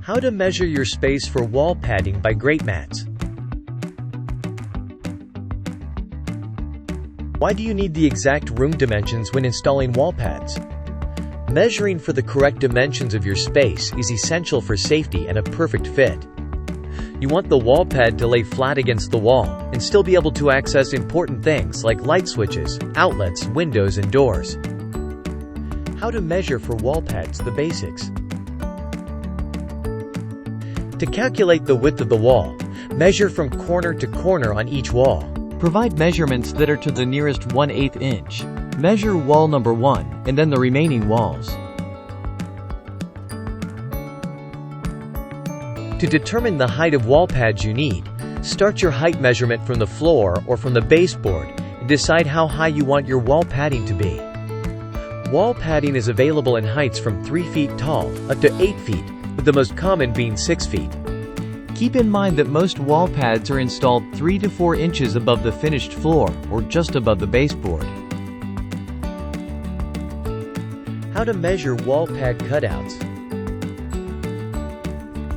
How to measure your space for wall padding by Greatmats. Why do you need the exact room dimensions when installing wall pads? Measuring for the correct dimensions of your space is essential for safety and a perfect fit. You want the wall pad to lay flat against the wall and still be able to access important things like light switches, outlets, windows, and doors. How to measure for wall pads, the basics. To calculate the width of the wall, measure from corner to corner on each wall. Provide measurements that are to the nearest 1/8 inch. Measure wall number 1, and then the remaining walls. To determine the height of wall pads you need, start your height measurement from the floor or from the baseboard and decide how high you want your wall padding to be. Wall padding is available in heights from 3 feet tall up to 8 feet, with the most common being 6 feet. Keep in mind that most wall pads are installed 3 to 4 inches above the finished floor or just above the baseboard. How to measure wall pad cutouts.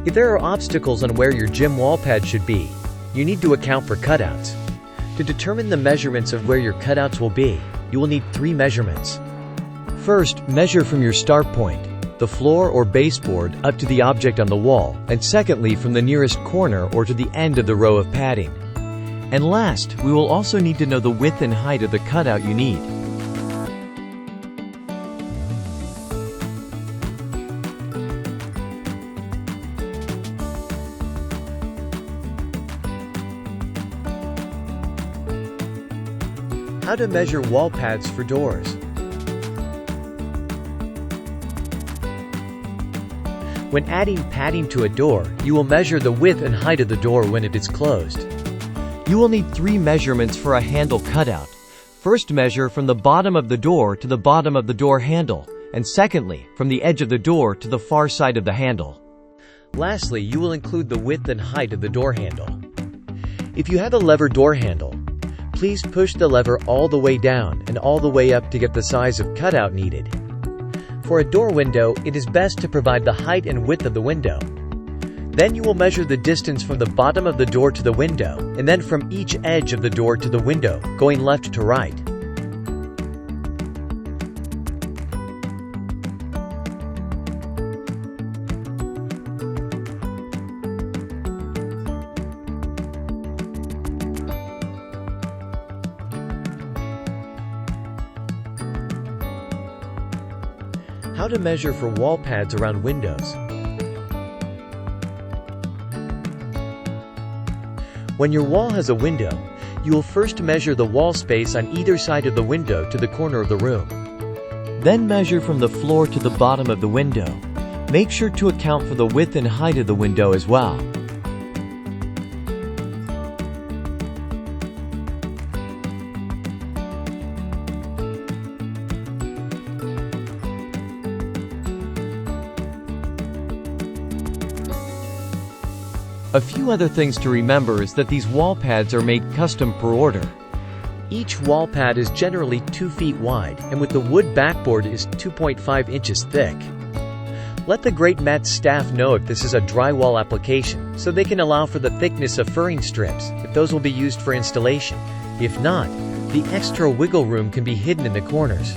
If there are obstacles on where your gym wall pad should be, you need to account for cutouts. To determine the measurements of where your cutouts will be, you will need 3 measurements. First, measure from your start point, the floor or baseboard, up to the object on the wall, and secondly from the nearest corner or to the end of the row of padding. And last, we will also need to know the width and height of the cutout you need. How to measure wall pads for doors. When adding padding to a door, you will measure the width and height of the door when it is closed. You will need 3 measurements for a handle cutout. First, measure from the bottom of the door to the bottom of the door handle, and secondly, from the edge of the door to the far side of the handle. Lastly, you will include the width and height of the door handle. If you have a lever door handle, please push the lever all the way down and all the way up to get the size of cutout needed. For a door window, it is best to provide the height and width of the window. Then you will measure the distance from the bottom of the door to the window, and then from each edge of the door to the window, going left to right. How to measure for wall pads around windows. When your wall has a window, you will first measure the wall space on either side of the window to the corner of the room. Then measure from the floor to the bottom of the window. Make sure to account for the width and height of the window as well. A few other things to remember is that these wall pads are made custom per order. Each wall pad is generally 2 feet wide and with the wood backboard is 2.5 inches thick. Let the Greatmats staff know if this is a drywall application so they can allow for the thickness of furring strips if those will be used for installation. If not, the extra wiggle room can be hidden in the corners.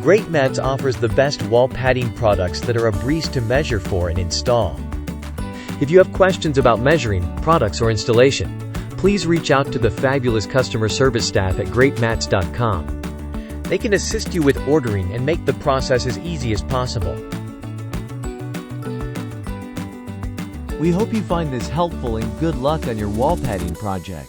Greatmats offers the best wall padding products that are a breeze to measure for and install. If you have questions about measuring, products, or installation, please reach out to the fabulous customer service staff at greatmats.com. They can assist you with ordering and make the process as easy as possible. We hope you find this helpful and good luck on your wall padding project.